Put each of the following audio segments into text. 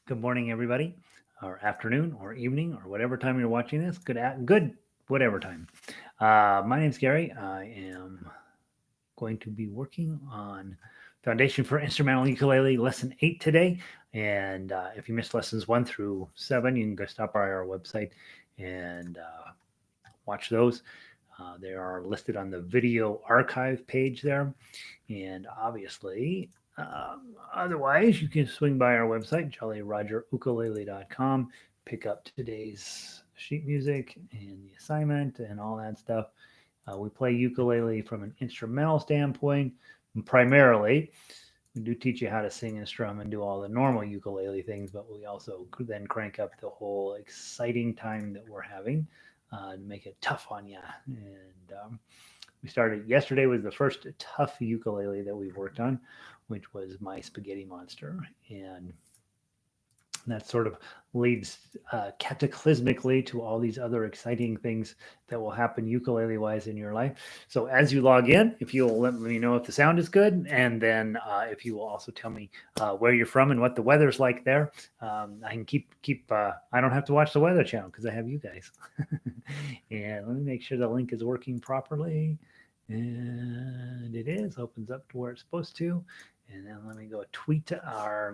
Good morning, everybody, or afternoon, or evening, or whatever time you're watching this. Good, whatever time. My name's Gary. I am going to be working on Foundation for Instrumental Ukulele Lesson 8 today. And if you missed lessons 1 through 7, you can go stop by our website and watch those. They are listed on the video archive page there. And obviously, otherwise, you can swing by our website, jollyrogerukulele.com, pick up today's sheet music and the assignment and all that stuff. We play ukulele from an instrumental standpoint, primarily. We do teach you how to sing and strum and do all the normal ukulele things, but we also then crank up the whole exciting time that we're having to make it tough on you. And we started yesterday was the first tough ukulele that we've worked on, which was My Spaghetti Monster. And that sort of leads cataclysmically to all these other exciting things that will happen ukulele wise in your life. So as you log in, if you'll let me know if the sound is good, and then if you will also tell me where you're from and what the weather's like there, I can keep. I don't have to watch the Weather Channel because I have you guys. And let me make sure the link is working properly. And it is. Opens up to where it's supposed to. And then let me go tweet our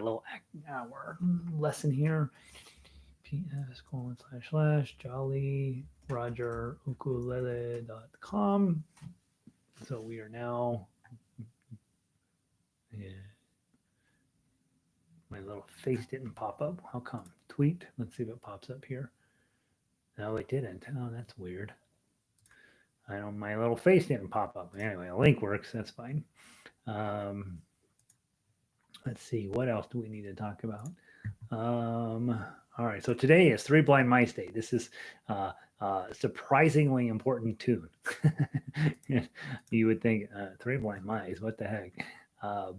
lesson here. ps://jollyrogerukulele.com. So we are now. Yeah, my little face didn't pop up. How come? Tweet. Let's see if it pops up here. No, it didn't. Oh, that's weird. I know my little face didn't pop up. Anyway, a link works. That's fine. Let's see. What else do we need to talk about? All right. So today is Three Blind Mice Day. This is surprisingly important tune. You would think Three Blind Mice. What the heck?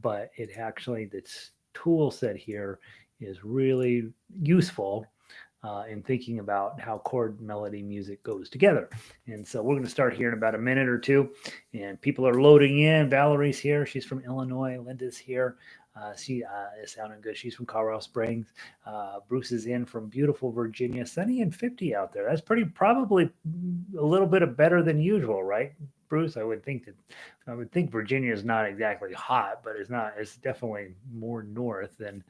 But it actually, this tool set here is really useful in thinking about how chord melody music goes together. And so we're going to start here in about a minute or two. And people are loading in. Valerie's here. She's from Illinois. Linda's here. She is sounding good. She's from Colorado Springs. Bruce is in from beautiful Virginia. Sunny and 50 out there. That's probably a little bit of better than usual, right, Bruce? I would think Virginia is not exactly hot, but it's not. It's definitely more north than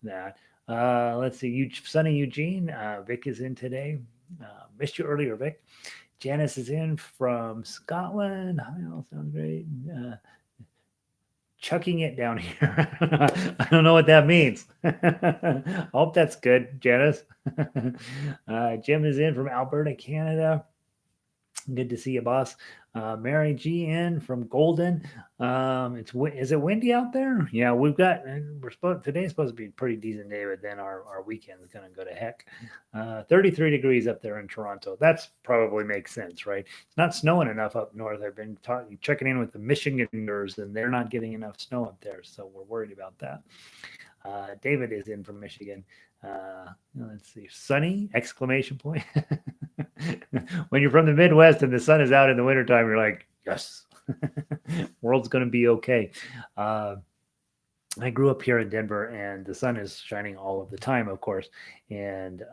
that. Let's see. Sunny Eugene. Vic is in today. Missed you earlier, Vic. Janice is in from Scotland. Hi, all sounds great. Chucking it down here. I don't know what that means. I hope that's good, Janice. Jim is in from Alberta, Canada. Good to see you, boss. Mary G in from Golden. Is it windy out there? Yeah, we've got. Today's supposed to be a pretty decent day, but then our weekend is going to go to heck. 33 degrees up there in Toronto. That's probably makes sense, right? It's not snowing enough up north. I've been checking in with the Michiganders, and they're not getting enough snow up there, so we're worried about that. David is in from Michigan. Let's see. Sunny! Exclamation point. When you're from the Midwest and the sun is out in the wintertime, you're like, yes, world's going to be okay. I grew up here in Denver, and the sun is shining all of the time, of course. And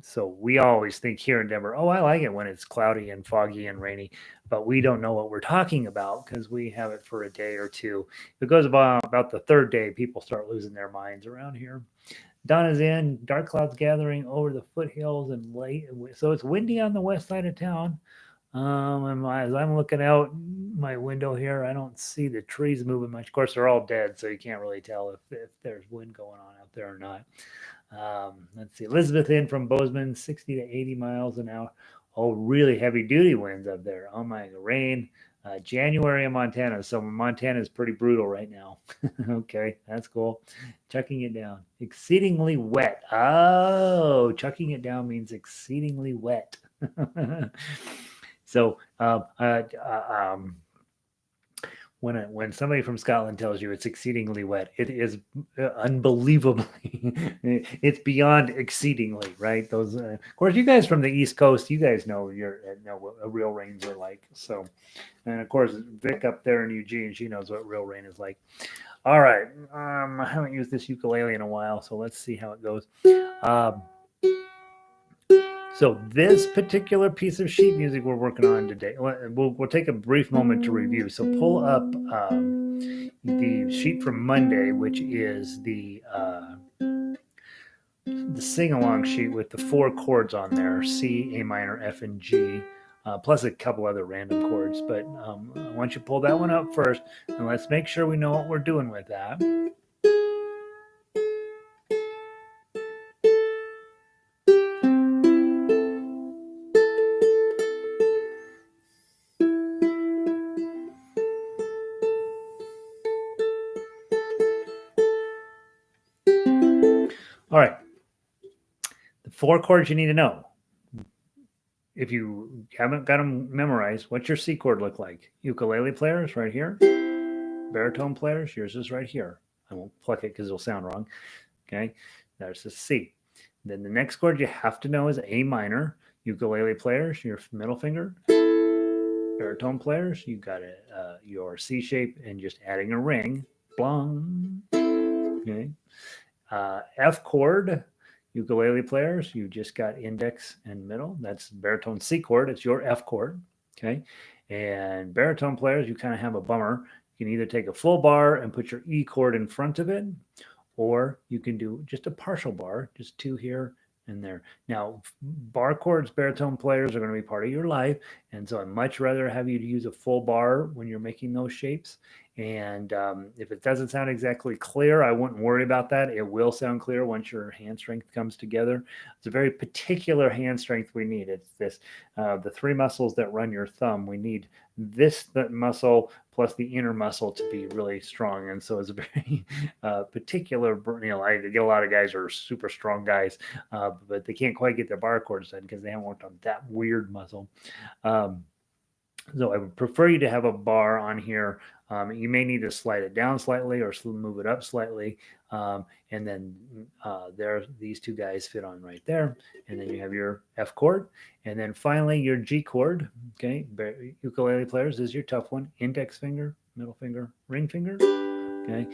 so we always think here in Denver, oh, I like it when it's cloudy and foggy and rainy, but we don't know what we're talking about because we have it for a day or two. If it goes about the third day, people start losing their minds around here. Donna's in. Dark clouds gathering over the foothills and late. So it's windy on the west side of town. As I'm looking out my window here, I don't see the trees moving much. Of course, they're all dead, so you can't really tell if there's wind going on out there or not. Let's see. Elizabeth in from Bozeman, 60 to 80 miles an hour. Oh, really heavy duty winds up there. Oh my, rain. January in Montana. So Montana is pretty brutal right now. Okay, that's cool. Chucking it down. Exceedingly wet. Oh, chucking it down means exceedingly wet. So when somebody from Scotland tells you it's exceedingly wet, it is unbelievably. It's beyond exceedingly, right? Those, of course, you guys from the East Coast, you guys know what real rains are like. So, and of course, Vic up there in Eugene, she knows what real rain is like. All right. I haven't used this ukulele in a while, so let's see how it goes. Um, so this particular piece of sheet music we're working on today, we'll take a brief moment to review. So pull up the sheet from Monday, which is the sing-along sheet with the 4 chords on there: C, A minor, F, and G, plus a couple other random chords. But I want you to pull that one up first, and let's make sure we know what we're doing with that. All right, the 4 chords you need to know. If you haven't got them memorized, what's your C chord look like? Ukulele players, right here. Baritone players, yours is right here. I won't pluck it because it'll sound wrong. Okay, there's the C. Then the next chord you have to know is A minor. Ukulele players, your middle finger. Baritone players, you got your C shape and just adding a ring. Blong. Okay. F chord, ukulele players, you just got index and middle. That's baritone C chord. It's your F chord. Okay. And baritone players, you kind of have a bummer. You can either take a full bar and put your E chord in front of it, or you can do just a partial bar, just 2 here and there. Now, bar chords, baritone players are going to be part of your life. And so I'd much rather have you to use a full bar when you're making those shapes. And if it doesn't sound exactly clear, I wouldn't worry about that. It will sound clear once your hand strength comes together. It's a very particular hand strength we need. It's this, the 3 muscles that run your thumb. We need this muscle plus the inner muscle to be really strong. And so it's a very particular, I get a lot of guys who are super strong guys, but they can't quite get their bar chords done because they haven't worked on that weird muscle. So I would prefer you to have a bar on here. You may need to slide it down slightly or move it up slightly. And then these 2 guys fit on right there. And then you have your F chord. And then finally your G chord. Okay. Ukulele players is your tough one. Index finger, middle finger, ring finger. Okay.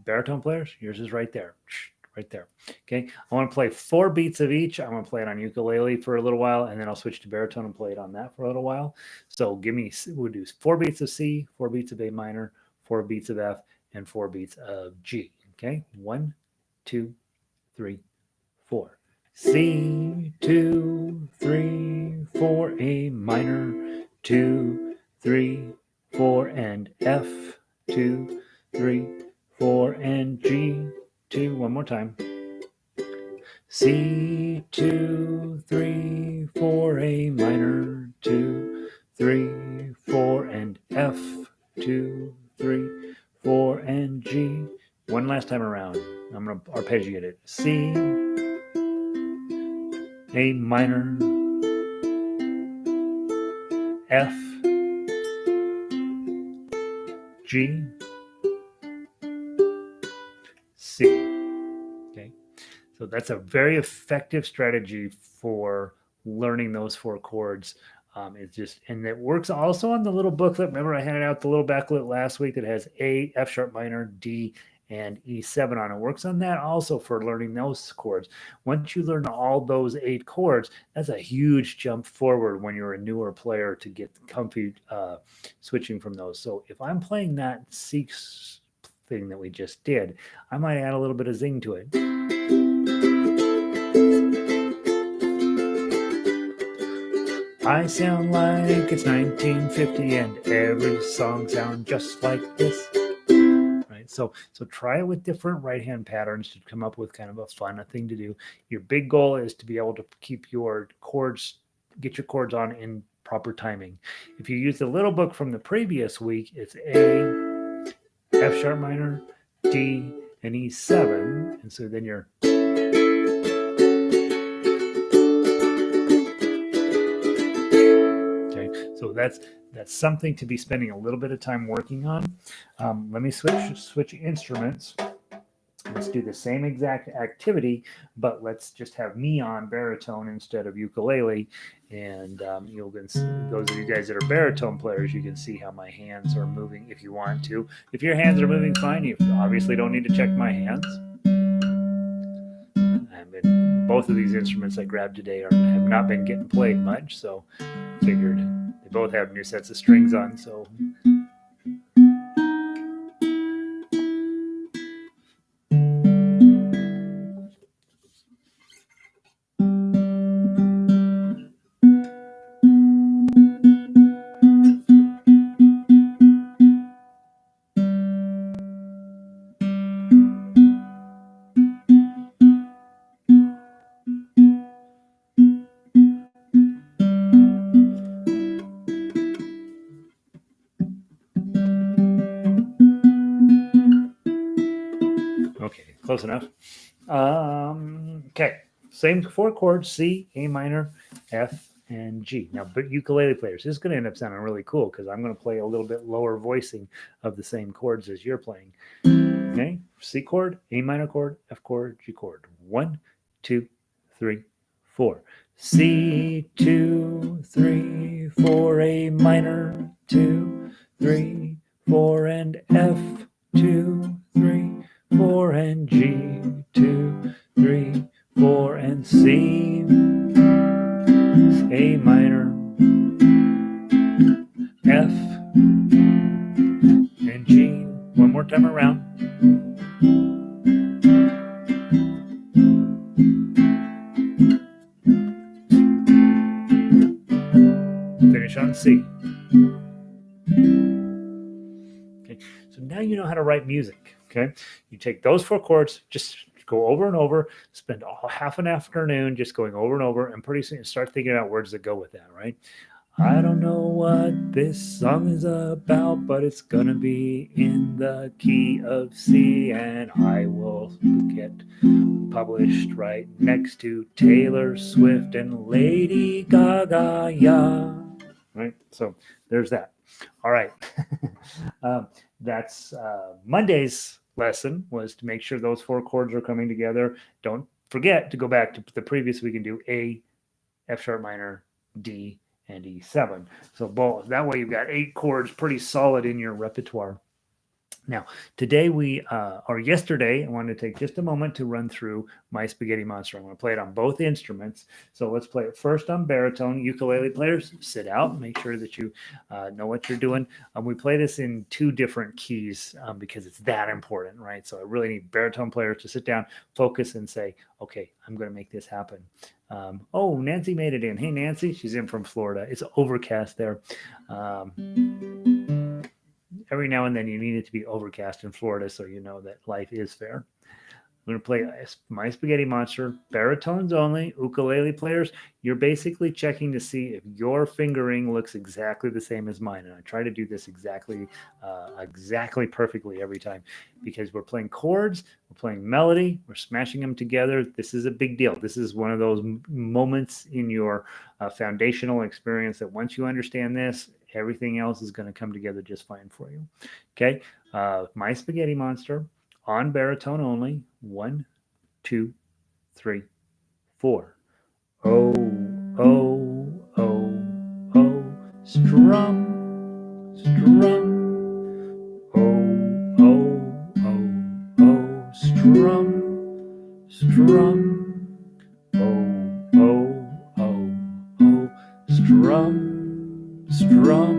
Baritone players, yours is right there. Right there. Okay. I want to play 4 beats of each. I'm going to play it on ukulele for a little while, and then I'll switch to baritone and play it on that for a little while. So we'll do 4 beats of C, 4 beats of A minor, 4 beats of F, and 4 beats of G. Okay. 1, 2, 3, 4. C, 2, 3, 4, A minor, 2, 3, 4, and F, 2, 3, 4, and G. 2, one more time. C, 2, 3, 4, A minor, 2, 3, 4, and F, 2, 3, 4, and G. One last time around. I'm going to arpeggiate it. C, A minor, F, G, C. Okay. So that's a very effective strategy for learning those 4 chords. It's just, and it works also on the little booklet. Remember, I handed out the little backlit last week that has A, F sharp minor, D, and E7 on it. Works on that also for learning those chords. Once you learn all those 8 chords, that's a huge jump forward when you're a newer player to get comfy switching from those. So if I'm playing that C thing that we just did, I might add a little bit of zing to it. I sound like it's 1950 and every song sounds just like this. Right? So try it with different right hand patterns to come up with kind of a fun thing to do. Your big goal is to be able to keep your chords, get your chords on in proper timing. If you use the little book from the previous week, it's A, F sharp minor, D, and E7. And so then you're so that's something to be spending a little bit of time working on. Let me switch instruments. Let's do the same exact activity, but let's just have me on baritone instead of ukulele. And you'll those of you guys that are baritone players, you can see how my hands are moving if you want to. If your hands are moving fine, you obviously don't need to check my hands. Both of these instruments I grabbed today have not been getting played much, so figured they both have new sets of strings on, so okay, close enough. Okay, same 4 chords: C, A minor, F, and G. Now, but ukulele players, this is going to end up sounding really cool because I'm going to play a little bit lower voicing of the same chords as you're playing. Okay, C chord, A minor chord, F chord, G chord. 1, 2, 3, 4. C, 2, 3, 4, A minor, 2, 3, 4, and F, 2, 3, 4, and G, 2, 3, 4, and C, A minor, F, and G. One more time around. Finish on C. Okay, so now you know how to write music. Okay, you take those 4 chords, just go over and over, spend half an afternoon just going over and over, and pretty soon you start thinking about words that go with that, right? I don't know what this song is about, but it's gonna be in the key of C, and I will get published right next to Taylor Swift and Lady Gaga, yeah. Right, so there's that. All right. That's Monday's lesson was to make sure those 4 chords are coming together. Don't forget to go back to the previous week and do A, F sharp minor, D, and E7. So both that way you've got 8 chords pretty solid in your repertoire. Now, today or yesterday, I wanted to take just a moment to run through My Spaghetti Monster. I'm going to play it on both instruments. So let's play it first on baritone. Ukulele players, sit out. Make sure that you know what you're doing. We play this in 2 different keys because it's that important, right? So I really need baritone players to sit down, focus, and say, okay, I'm going to make this happen. Oh, Nancy made it in. Hey, Nancy. She's in from Florida. It's overcast there. Every now and then you need it to be overcast in Florida so you know that life is fair. I'm going to play My Spaghetti Monster, baritones only, ukulele players. You're basically checking to see if your fingering looks exactly the same as mine. And I try to do this exactly perfectly every time because we're playing chords, we're playing melody, we're smashing them together. This is a big deal. This is one of those moments in your foundational experience that once you understand this, everything else is going to come together just fine for you. Okay, My Spaghetti Monster on baritone only. 1, 2, 3, 4. Oh, oh, oh, oh, strum, strum. Oh, oh, oh, oh, strum, strum. Oh, oh, oh, oh, strum, strum.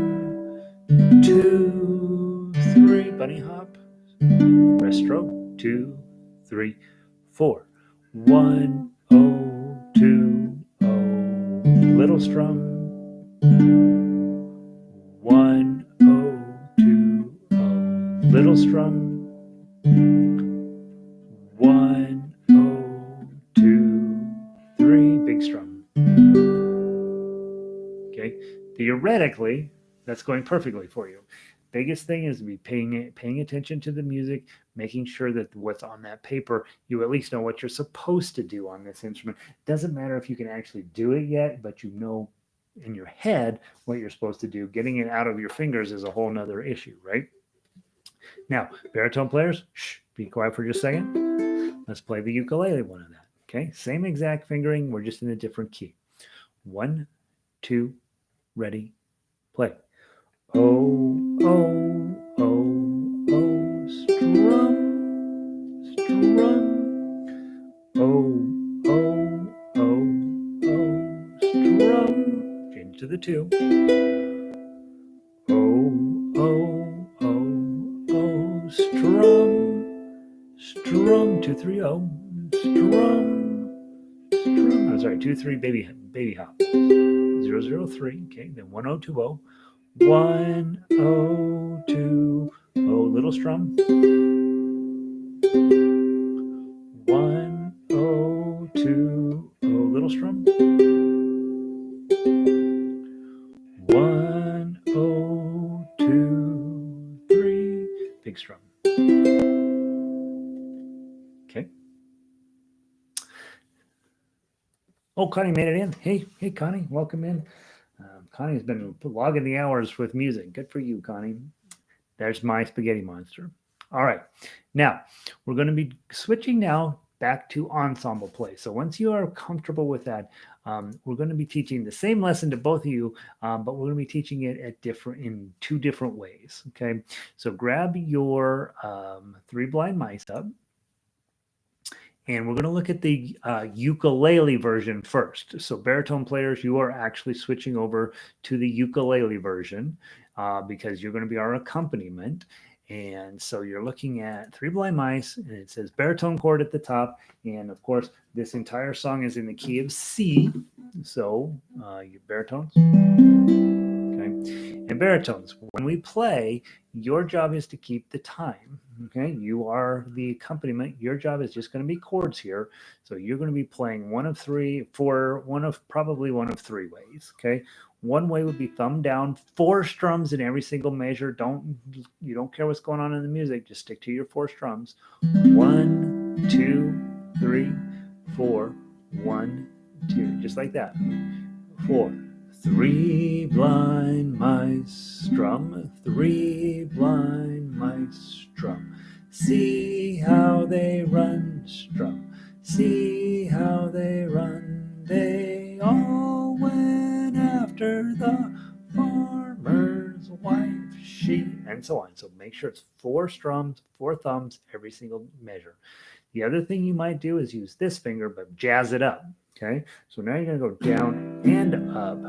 2, 3, bunny hop. Rest stroke. 2, 3, 4. 1, oh, 2, oh. Little strum. 1, oh, 2, oh. Little strum. 1, oh, 2, 3. Big strum. Okay. Theoretically, that's going perfectly for you. Biggest thing is to be paying attention to the music, making sure that what's on that paper, you at least know what you're supposed to do on this instrument. Doesn't matter if you can actually do it yet, but you know in your head what you're supposed to do. Getting it out of your fingers is a whole nother issue, right? Now, baritone players, shh, be quiet for just a second. Let's play the ukulele one of that. Okay, same exact fingering, we're just in a different key. 1, 2, ready, play. Oh, oh, oh, oh, strum, strum. Oh, oh, oh, oh, strum. Change to the 2. Oh, oh, oh, oh, strum, 2, 3, oh, strum. I'm sorry, 2, 3, baby hop. 0, 0, 3. Okay, then 1, 0, 2, 0. 1, 0, 2, 0, little strum. 1, 0, 2, 0, little strum. 1, 0, 2, 3, big strum. Okay. Oh, Connie made it in. Hey, Connie, welcome in. Connie's been logging the hours with music. Good for you, Connie. There's my spaghetti monster. All right. Now, we're going to be switching now back to ensemble play. So once you are comfortable with that, we're going to be teaching the same lesson to both of you, but we're going to be teaching it in 2 different ways. Okay. So grab your 3 Blind Mice up. And we're going to look at the ukulele version first. So baritone players, you are actually switching over to the ukulele version because you're going to be our accompaniment. And so you're looking at 3 Blind Mice, and it says baritone chord at the top. And of course, this entire song is in the key of C. So your baritones. Okay. And baritones, when we play, your job is to keep the time. Okay, you are the accompaniment. Your job is just going to be chords here. So you're going to be playing probably one of 3 ways. Okay, one way would be thumb down, 4 strums in every single measure. You don't care what's going on in the music. Just stick to your 4 strums. 1, 2, 3, 4. 1, 2, just like that. 4. 3 blind mice strum, 3 blind mice strum. See how they run, strum. See how they run. They all went after the farmer's wife, she, and so on. So make sure it's 4 strums, 4 thumbs, every single measure. The other thing you might do is use this finger, but jazz it up. Okay, so now you're going to go down and up.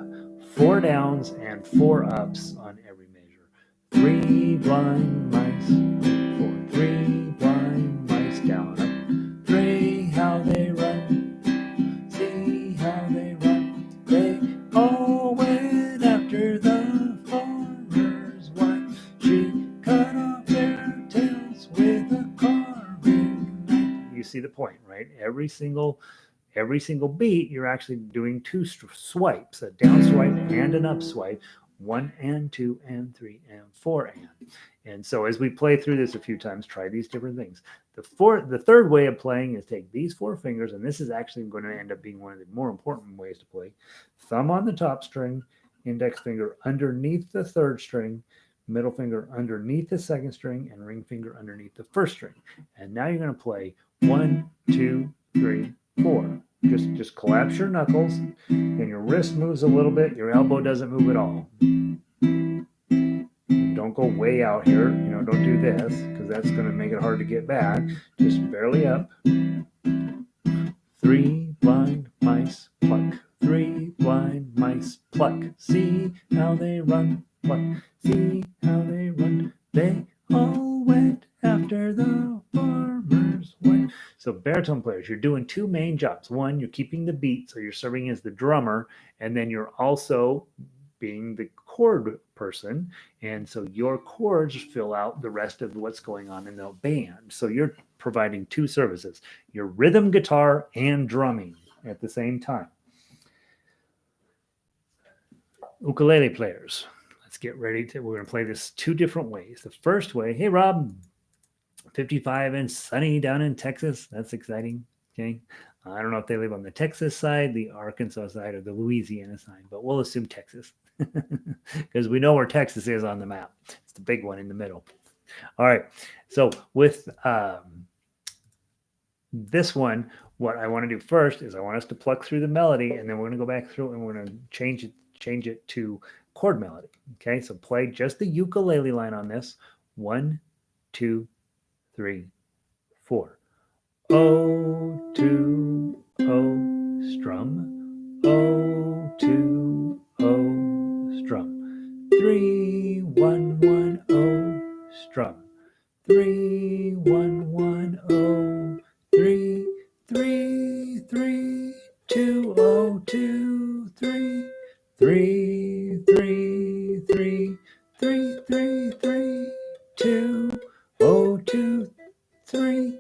4 downs and 4 ups on every measure. 3 blind mice, 4, 3 blind mice down up. 3, how they run, see how they run. They all went after the farmer's wife. She cut off their tails with a carving knife. You see the point, right? Every single beat, you're actually doing 2 swipes, a down swipe and an up swipe, 1 and 2 and 3 and 4 and so as we play through this a few times, try these different things. The third way of playing is take these 4 fingers, and this is actually going to end up being one of the more important ways to play. Thumb on the top string, index finger underneath the 3rd string, middle finger underneath the 2nd string, and ring finger underneath the 1st string. And now you're going to play 1, 2, 3, 4. Just collapse your knuckles, and your wrist moves a little bit. Your elbow doesn't move at all. Don't go way out here. Don't do this because that's going to make it hard to get back. Just barely up. 3 blind mice pluck. 3 blind mice pluck. See how they run. Pluck. See how they run. They all went after the farmer's wife. So baritone players, you're doing 2 main jobs. One, you're keeping the beat, so you're serving as the drummer, and then you're also being the chord person. And so your chords fill out the rest of what's going on in the band. So you're providing 2 services, your rhythm guitar and drumming at the same time. Ukulele players, let's get ready we're going to play this 2 different ways. The first way, hey Rob, 55 and sunny down in Texas. That's exciting. Okay. I don't know if they live on the Texas side, the Arkansas side, or the Louisiana side, but we'll assume Texas because we know where Texas is on the map. It's the big one in the middle. All right. So with This one, what I want to do first is I want us to pluck through the melody, and then we're going to go back through and we're going to change it to chord melody. Okay, so play just the ukulele line on this. 1, 2, 3, 4. O, 2, O, strum. O, 2, O, strum. 3, 1, 1, O, strum. 3, 1, 1, O, 3, 3, 3, 2, O, 2, 3, 3, 3, 3, 3, 3, 3, 2, O, 2, 3,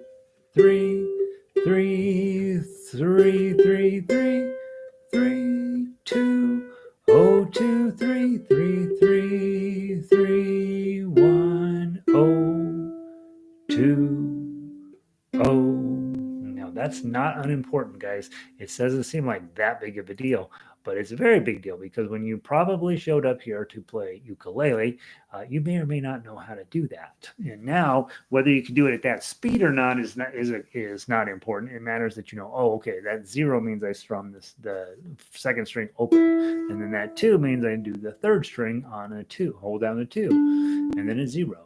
3, 3, 3, 3, 3, 3, 2, O, 2, 3, 3, 3, 3, 1, O, 2, O. Now that's not unimportant, guys. It doesn't seem like that big of a deal, but it's a very big deal because when you probably showed up here to play ukulele, you may or may not know how to do that. And now, whether you can do it at that speed or not is not important. It matters that you know, oh, okay, that 0 means I strum the second string open, and then that 2 means I do the third string on a 2, hold down the 2, and then a 0.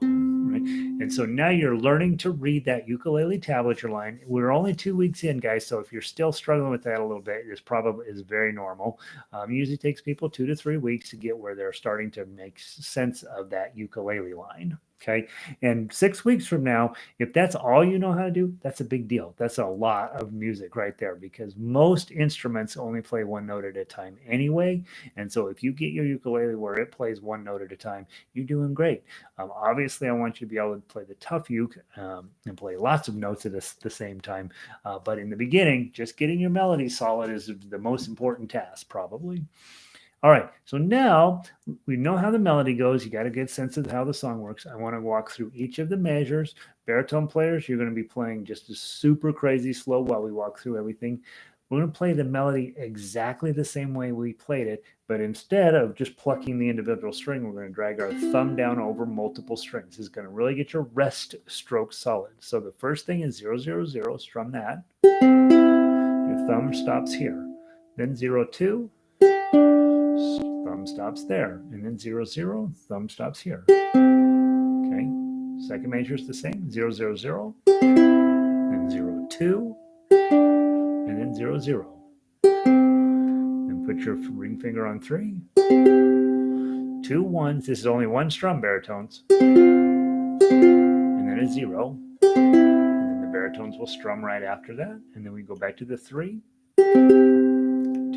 Right? And so now you're learning to read that ukulele tablature line. We're only 2 weeks in, guys. So if you're still struggling with that a little bit, it's probably is very normal. Usually takes people 2 to 3 weeks to get where they're starting to make sense of that ukulele line. Okay. And 6 weeks from now, if that's all you know how to do, that's a big deal. That's a lot of music right there because most instruments only play one note at a time anyway. And so if you get your ukulele where it plays one note at a time, you're doing great. Obviously, I want you to be able to play the tough uke and play lots of notes at the same time. But in the beginning, just getting your melody solid is the most important task, probably. All right, so now we know how the melody goes. You got a good sense of how the song works. I want to walk through each of the measures. Baritone players, you're going to be playing just a super crazy slow while we walk through everything. We're going to play the melody exactly the same way we played it, but instead of just plucking the individual string, we're going to drag our thumb down over multiple strings. This is going to really get your rest stroke solid. So the first thing is 0, 0, 0, strum that. Your thumb stops here. Then 0, 2, thumb stops there, and then 0, 0, thumb stops here. Okay, second measure is the same, 0, 0, 0, then 0, 2, and then 0, 0. Then put your ring finger on 3, 2 1s. This is only one strum, baritones, and then a 0. And then the baritones will strum right after that, and then we go back to the 3, 2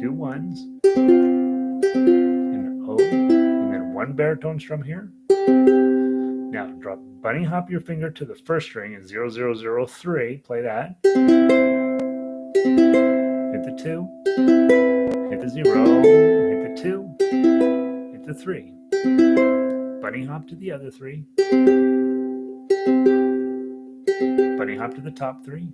1s, and O, and then one baritone strum here. Now drop bunny hop your finger to the first string in 0, 0, 0, 3. Play that. Hit the 2, hit the 0, hit the 2, hit the 3. Bunny hop to the other 3. Bunny hop to the top 3.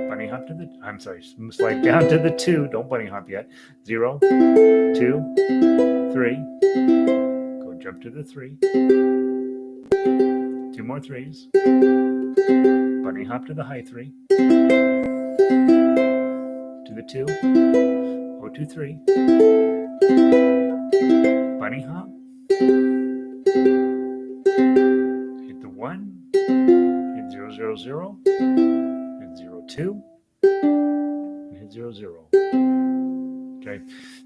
Bunny hop to the, I'm sorry, slide down to the 2. Don't bunny hop yet. 0, 2, 3. Go jump to the 3. 2 more 3s. Bunny hop to the high 3. To the 2. 0, 2, 3. Bunny hop. Hit the 1. Hit 0, 0, 0. Hit 0, 2. And hit 0, 0. Okay.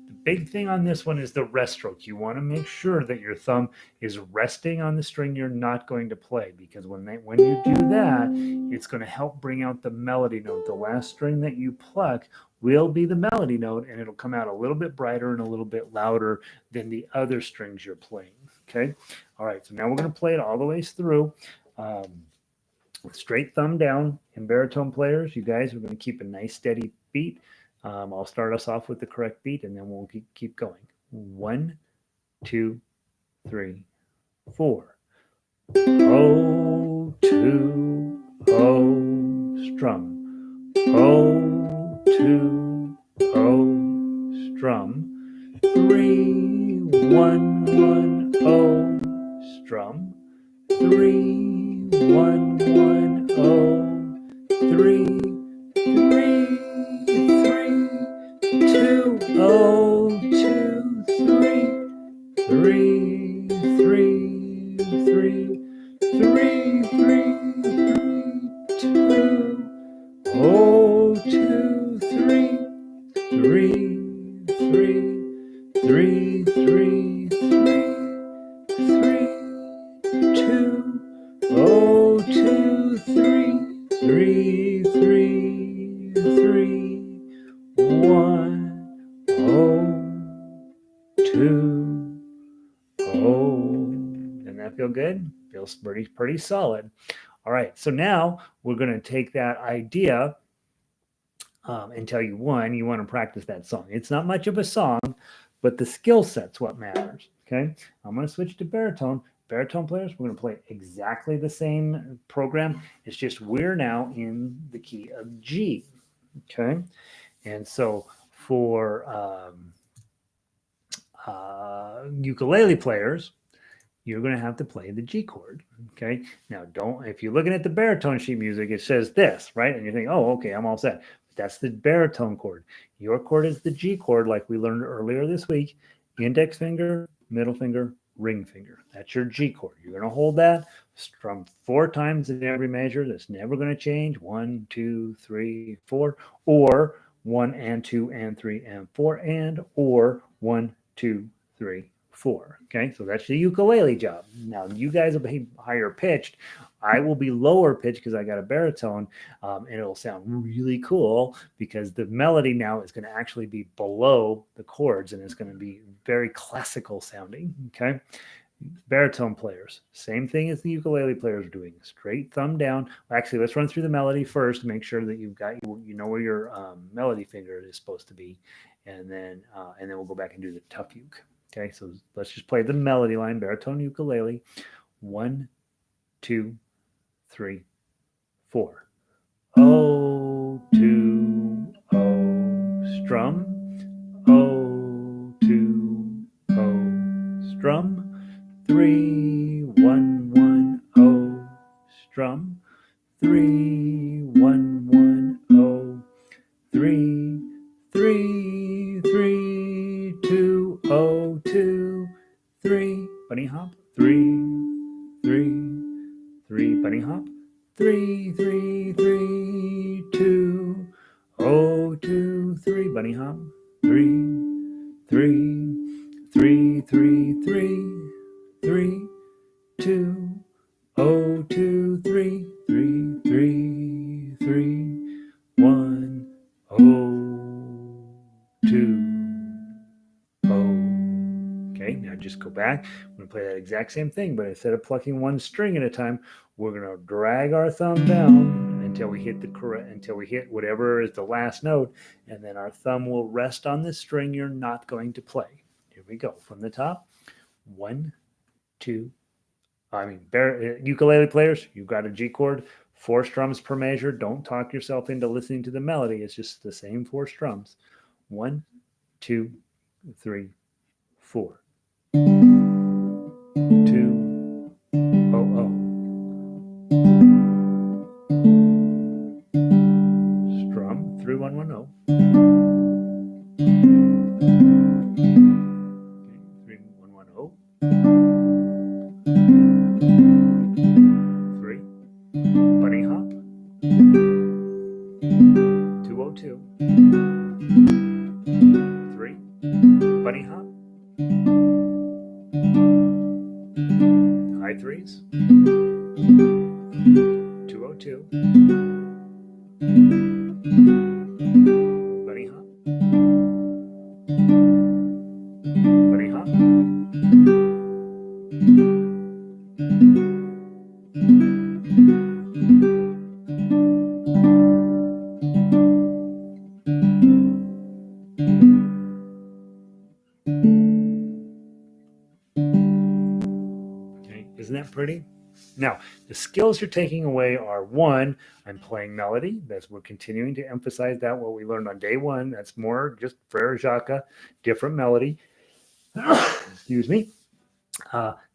The big thing on this one is the rest stroke. You want to make sure that your thumb is resting on the string you're not going to play, because when you do that, it's going to help bring out the melody note. The last string that you pluck will be the melody note, and it'll come out a little bit brighter and a little bit louder than the other strings you're playing. Okay. All right. So now we're going to play it all the way through. Straight thumb down. And baritone players, you guys are going to keep a nice steady beat. I'll start us off with the correct beat, and then we'll keep going. 1, 2, 3, 4. O, 2, O, strum. O, 2, O, strum. 3, 1, 1, O, strum. 3, 1, 1, O, 3, 3, 2, oh, 2, 3, 3, 3, 3, 3, 2, oh, 2, 3, 3, 3, 3, 3, 3, 2, oh, 2, 3, 3, 3, 3, 1, oh, 2, oh. Doesn't that feel good? Feels pretty solid. All right, so now we're going to take that idea and tell you one, you want to practice that song. It's not much of a song, but the skill set's what matters. Okay, I'm going to switch to baritone. Baritone players, we're going to play exactly the same program. It's just we're now in the key of G. Okay, and so for ukulele players, you're going to have to play the G chord. Okay. Now, if you're looking at the baritone sheet music, it says this, right? And you think, oh, okay, I'm all set. That's the baritone chord. Your chord is the G chord, like we learned earlier this week. Index finger, middle finger, ring finger. That's your G chord. You're going to hold that, strum 4 times in every measure. That's never going to change. 1, 2, 3, 4, or 1 and 2 and 3 and 4, and or 1, 2, 3, 4. Okay, so that's the ukulele job. Now you guys will be higher pitched. I will be lower pitched because I got a baritone, and it'll sound really cool because the melody now is going to actually be below the chords and it's going to be very classical sounding. Okay, baritone players, same thing as the ukulele players are doing. Straight thumb down. Actually, let's run through the melody first. Make sure that you know where your melody finger is supposed to be, and then we'll go back and do the tough uke. Okay, so let's just play the melody line, baritone ukulele. 1, 2, 3, 4. Oh, 2, oh, strum. Oh, 2, oh, strum. 3, 1, 1, oh, strum. 3, 1, 1, oh, 3, 3, 3, 2, oh, 2, 3, bunny hop, 3, 3, 3, bunny hop, 3, 3, 3, 2, oh, 2, 3, bunny hop, 3, 3, 3, 3, 3, 3, 2, oh, 2, 3, 3, 3, 3, 1, oh, 2, oh. Okay, now just go back. I'm going to play that exact same thing, but instead of plucking one string at a time, we're going to drag our thumb down until we hit whatever is the last note, and then our thumb will rest on the string you're not going to play. Here we go from the top. 1, 2. Ukulele players, you've got a G chord, 4 strums per measure. Don't talk yourself into listening to the melody. It's just the same 4 strums. 1, 2, 3, 4. 2, oh, oh. Strum 3, 1, 1, oh. Okay, 3, 1, 1, oh. 3, bunny hop. 202. 3, bunny hop. High 3s. 202. Bunny hop. Bunny hop. Okay, isn't that pretty? Now, the skills you're taking away are 1, I'm playing melody. We're continuing to emphasize that what we learned on day 1. That's more just Frere Jacques, different melody. Excuse me.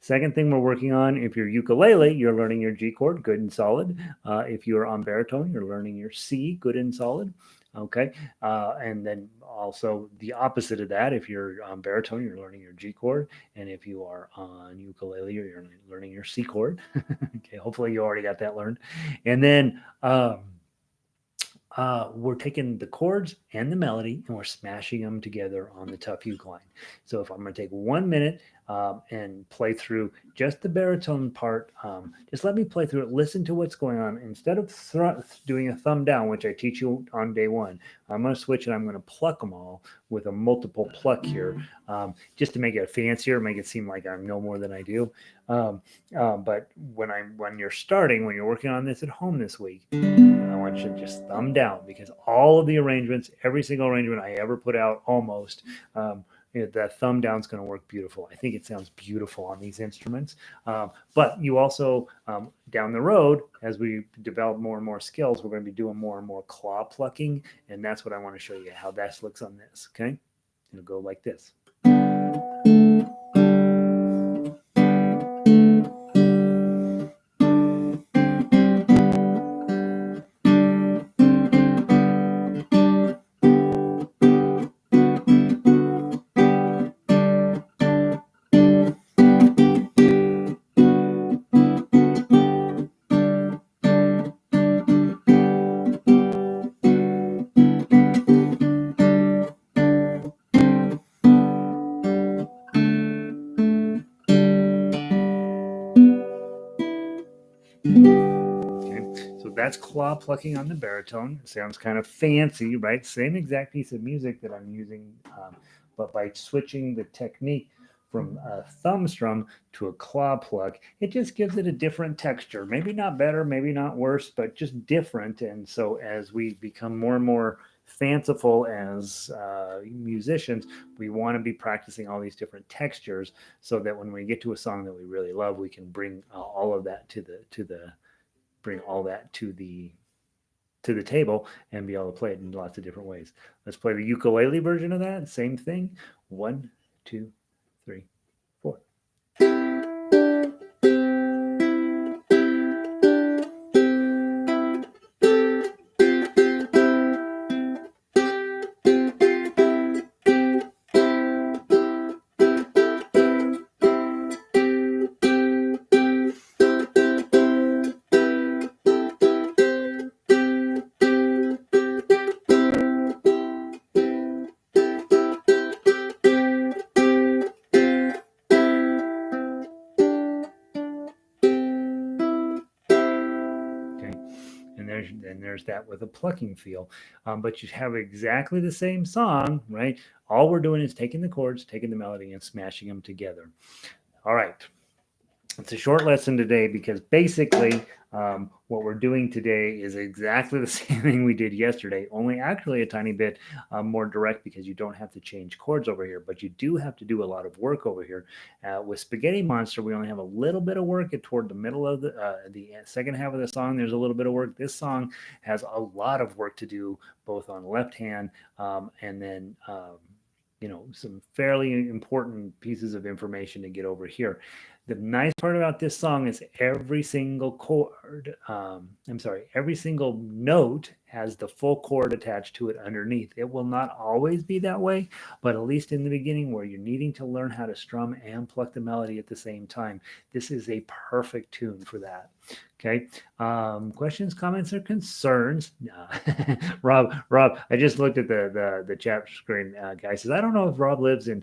Second thing we're working on, if you're ukulele, you're learning your G chord, good and solid. If you're on baritone, you're learning your C, good and solid. Okay. And then also the opposite of that, if you're on baritone, you're learning your G chord. And if you are on ukulele, you're learning your C chord. Okay. Hopefully you already got that learned. And then, we're taking the chords and the melody and we're smashing them together on the tough uke line. So if I'm going to take 1 minute and play through just the baritone part, just let me play through it. Listen to what's going on. Instead of doing a thumb down, which I teach you on day one, I'm going to switch and I'm going to pluck them all with a multiple pluck here, just to make it fancier, make it seem like I know more than I do. Um, but when you're starting, when you're working on this at home this week, I want you to just thumb down because all of the arrangements, every single arrangement I ever put out, almost, that thumb down is going to work beautiful. I think it sounds beautiful on these instruments. But you also, down the road, as we develop more and more skills, we're going to be doing more and more claw plucking. And that's what I want to show you how that looks on this. Okay. It'll go like this. Okay, so that's claw plucking on the baritone. It sounds kind of fancy, right? Same exact piece of music that I'm using, but by switching the technique from a thumb strum to a claw pluck, it just gives it a different texture. Maybe not better, maybe not worse, but just different. And so as we become more and more fanciful as musicians, we want to be practicing all these different textures so that when we get to a song that we really love, we can bring all of that to the bring all that to the table and be able to play it in lots of different ways. Let's play the ukulele version of that. Same thing. 1, 2, 3, 4. Okay, and there's that with a plucking feel, but you have exactly the same song, right? All we're doing is taking the chords, taking the melody, and smashing them together. All right, it's a short lesson today because basically what we're doing today is exactly the same thing we did yesterday, only actually a tiny bit more direct because you don't have to change chords over here, but you do have to do a lot of work over here. With Spaghetti Monster, we only have a little bit of work toward the middle of the second half of the song. There's a little bit of work. This song has a lot of work to do, both on left hand and then some fairly important pieces of information to get over here. The nice part about this song is every single chord, every single note has the full chord attached to it underneath. It will not always be that way, but at least in the beginning where you're needing to learn how to strum and pluck the melody at the same time, this is a perfect tune for that. Okay. Questions, comments, or concerns? Rob, I just looked at the chat screen. Guy says, I don't know if Rob lives in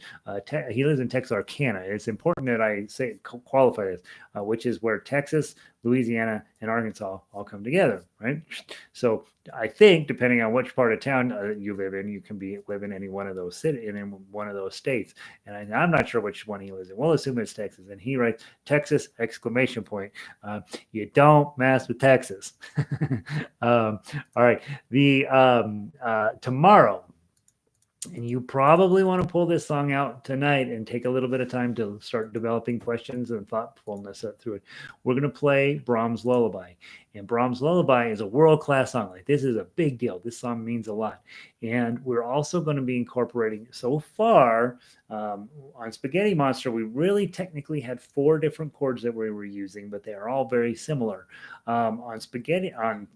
he lives in Texarkana. It's important that I say qualify this, which is where Texas, Louisiana, and Arkansas all come together, right? So I think depending on which part of town you live in, you can live in any one of those in one of those states. And I'm not sure which one he lives in. We'll assume it's Texas. And he writes Texas exclamation point. You don't mess with Texas. All right. The tomorrow And you probably want to pull this song out tonight and take a little bit of time to start developing questions and thoughtfulness through it. We're going to play Brahms' Lullaby. And Brahms' Lullaby is a world class song. Like, this is a big deal. This song means a lot. And we're also going to be incorporating, so far, on Spaghetti Monster, we really technically had 4 different chords that we were using, but they are all very similar. On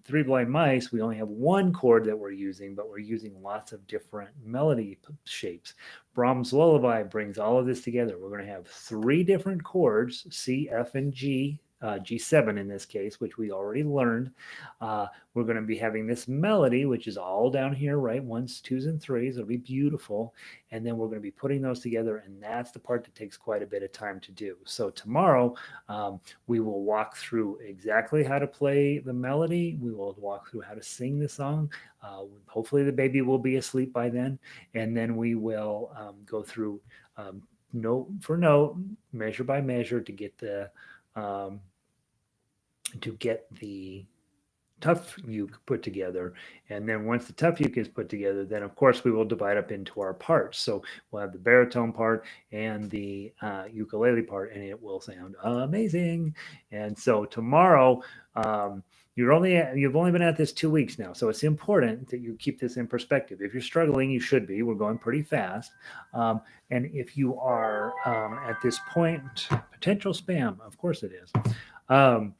Three Blind Mice, we only have 1 chord that we're using, but we're using lots of different melody shapes. Brahms' Lullaby brings all of this together. We're going to have 3 different chords, C, F, and G. G7 in this case, which we already learned. We're going to be having this melody, which is all down here, right? Ones, twos, and threes. It'll be beautiful. And then we're going to be putting those together. And that's the part that takes quite a bit of time to do. So tomorrow, we will walk through exactly how to play the melody. We will walk through how to sing the song. Hopefully, the baby will be asleep by then. And then we will go through note for note, measure by measure to get um, the tough uke put together. And then once the tough uke is put together, then of course we will divide up into our parts. So we'll have the baritone part and the ukulele part, and it will sound amazing. And so tomorrow, you've only been at this 2 weeks now, so it's important that you keep this in perspective. If you're struggling, you should be. We're going pretty fast, and if you are at this point, potential spam, of course it is. Um,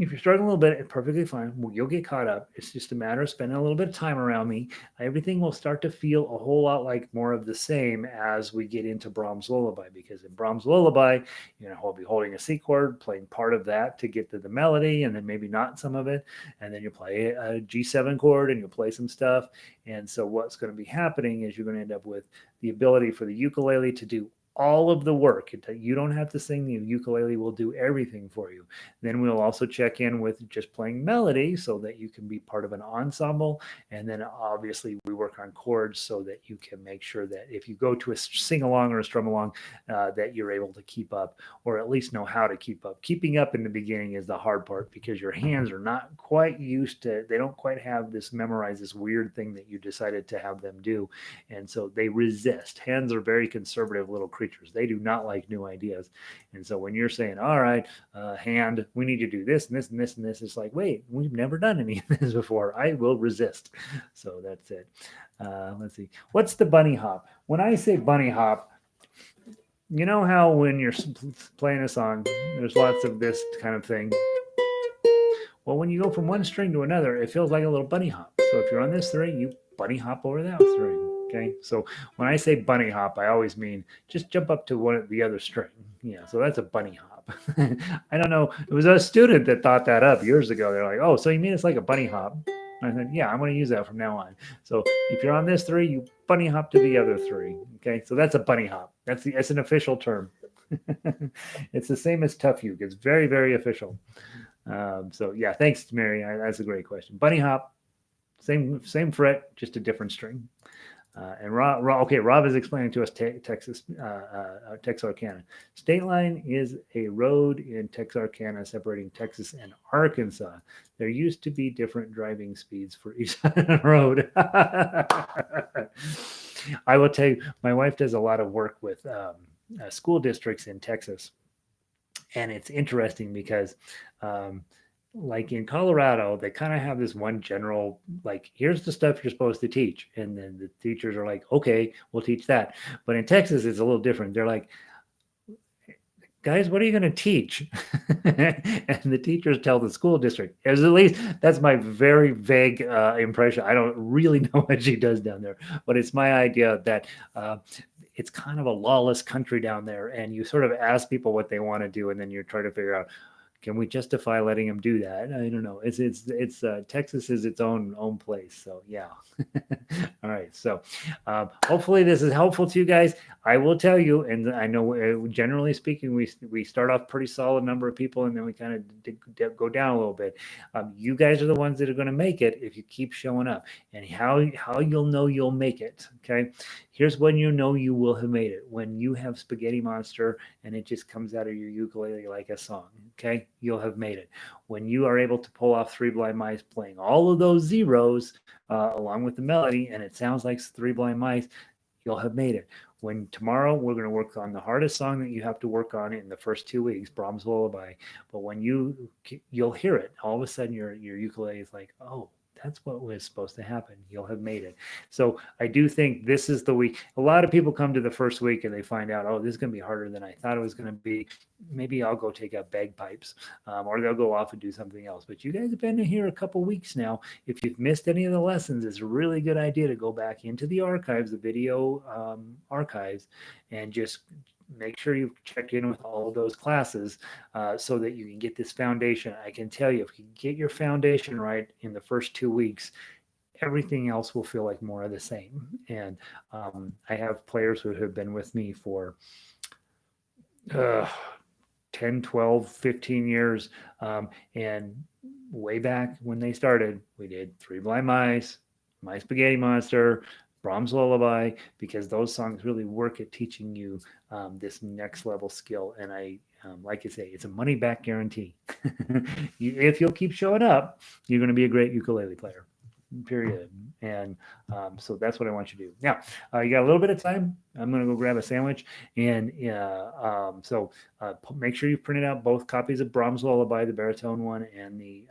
if you're struggling a little bit, it's perfectly fine. You'll get caught up. It's just a matter of spending a little bit of time around me. Everything will start to feel a whole lot like more of the same as we get into Brahms' Lullaby, because in Brahms' Lullaby, we'll be holding a C chord, playing part of that to get to the melody, and then maybe not some of it. And then you play a G7 chord and you'll play some stuff. And so what's going to be happening is you're going to end up with the ability for the ukulele to do all of the work. You don't have to sing. The ukulele will do everything for you. Then we'll also check in with just playing melody so that you can be part of an ensemble. And then obviously we work on chords so that you can make sure that if you go to a sing along or a strum along, that you're able to keep up, or at least know how to keep up. Keeping up in the beginning is the hard part because your hands are not quite used to, they don't quite have this memorized, this weird thing that you decided to have them do. And so they resist. Hands are very conservative little creatures. They do not like new ideas. And so when you're saying, all right, hand, we need to do this and this and this and this, it's like, wait, we've never done any of this before. I will resist. So that's it. Let's see. What's the bunny hop? When I say bunny hop, you know how when you're playing a song, there's lots of this kind of thing. Well, when you go from one string to another, it feels like a little bunny hop. So if you're on this string, you bunny hop over that string. Okay, so when I say bunny hop, I always mean just jump up to the other string. Yeah, so that's a bunny hop. I don't know. It was a student that thought that up years ago. They're like, "Oh, so you mean it's like a bunny hop?" And I said, "Yeah, I'm going to use that from now on." So if you're on this three, you bunny hop to the other three. Okay, so that's a bunny hop. That's an official term. It's the same as tough uke. It's very, very official. So yeah, thanks, Mary. That's a great question. Bunny hop, same fret, just a different string. And Rob is explaining to us Texarkana. State line is a road in Texarkana separating Texas and Arkansas. There used to be different driving speeds for each road. I will tell you, my wife does a lot of work with school districts in Texas. And it's interesting because like in Colorado, they kind of have this one general, like, here's the stuff you're supposed to teach. And then the teachers are like, okay, we'll teach that. But in Texas, it's a little different. They're like, guys, what are you going to teach? And the teachers tell the school district. As at least that's my very vague impression. I don't really know what she does down there, but it's my idea that it's kind of a lawless country down there. And you sort of ask people what they want to do, and then you're trying to figure out, can we justify letting them do that? I don't know. It's Texas is its own place. So yeah. All right. So hopefully this is helpful to you guys. I will tell you, and I know generally speaking, we start off pretty solid number of people, and then we kind of go down a little bit. You guys are the ones that are going to make it if you keep showing up. And how you'll know you'll make it. Okay. Here's when you know you will have made it. When you have Spaghetti Monster and it just comes out of your ukulele like a song. Okay. you'll have made it. When you are able to pull off Three Blind Mice playing all of those zeros along with the melody, and it sounds like Three Blind Mice, you'll have made it. When tomorrow we're going to work on the hardest song that you have to work on in the first 2 weeks, Brahms Lullaby. But when you'll hear it, all of a sudden your ukulele is like, oh, that's what was supposed to happen. You'll have made it. So I do think this is the week. A lot of people come to the first week and they find out, oh, this is going to be harder than I thought it was going to be. Maybe I'll go take up bagpipes, or they'll go off and do something else. But you guys have been here a couple weeks now. If you've missed any of the lessons, it's a really good idea to go back into the archives, the video archives, and just make sure you've checked in with all of those classes so that you can get this foundation. I can tell you, if you get your foundation right in the first 2 weeks, everything else will feel like more of the same. And I have players who have been with me for 10, 12, 15 years. And way back when they started, we did Three Blind Mice, My Spaghetti Monster, Brahms Lullaby, because those songs really work at teaching you this next level skill. And like I say, it's a money back guarantee. If you'll keep showing up, you're going to be a great ukulele player. Period. And so that's what I want you to do. Now, you got a little bit of time. I'm going to go grab a sandwich. And so make sure you printed out both copies of Brahms Lullaby, the baritone one, and the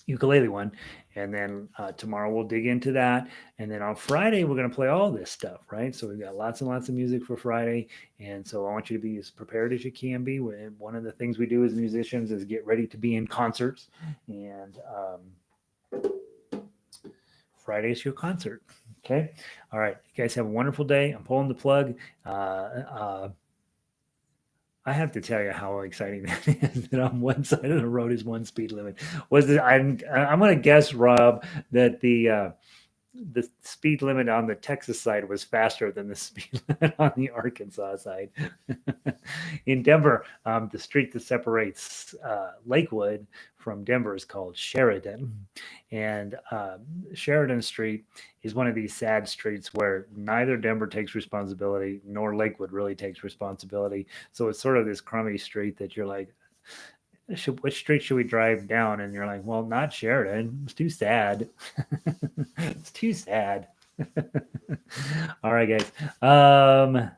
ukulele one. And then tomorrow we'll dig into that. And then on Friday, we're going to play all this stuff, right? So we've got lots and lots of music for Friday. And so I want you to be as prepared as you can be. One of the things we do as musicians is get ready to be in concerts. And Friday's your concert. Okay. All right. You guys have a wonderful day. I'm pulling the plug. I have to tell you how exciting that is. That on one side of the road is one speed limit. I'm going to guess, Rob, that the speed limit on the Texas side was faster than the speed limit on the Arkansas side. In Denver, the street that separates Lakewood from Denver is called Sheridan. And Sheridan Street is one of these sad streets where neither Denver takes responsibility nor Lakewood really takes responsibility. So it's sort of this crummy street that you're like, which street should we drive down? And you're like, well, not Sheridan. It's too sad. It's too sad. All right, guys.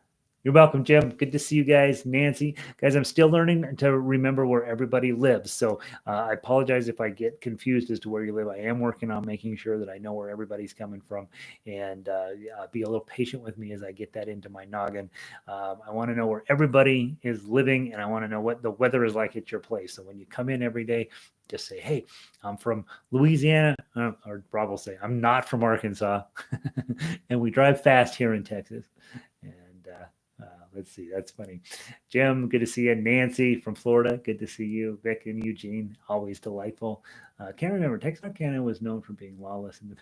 You're welcome, Jim. Good to see you guys. Nancy. Guys, I'm still learning to remember where everybody lives. So I apologize if I get confused as to where you live. I am working on making sure that I know where everybody's coming from. And be a little patient with me as I get that into my noggin. I want to know where everybody is living, and I want to know what the weather is like at your place. So when you come in every day, just say, hey, I'm from Louisiana, or Rob will say, I'm not from Arkansas. And we drive fast here in Texas. Let's see. That's funny. Jim, good to see you. Nancy from Florida, good to see you. Vic and Eugene, always delightful. Can't remember. Texarkana was known for being lawless in the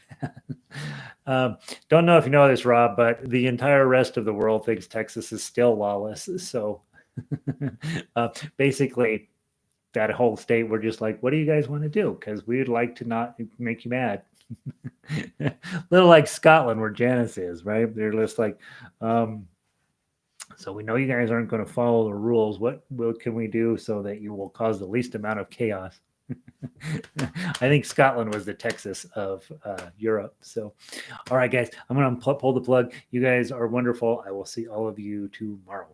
past. Don't know if you know this, Rob, but the entire rest of the world thinks Texas is still lawless. So basically, that whole state, we're just like, what do you guys want to do? Because we would like to not make you mad. Little like Scotland, where Janice is, right? They're just like, so we know you guys aren't going to follow the rules. What can we do so that you will cause the least amount of chaos? I think Scotland was the Texas of Europe. So, all right, guys, I'm going to pull the plug. You guys are wonderful. I will see all of you tomorrow.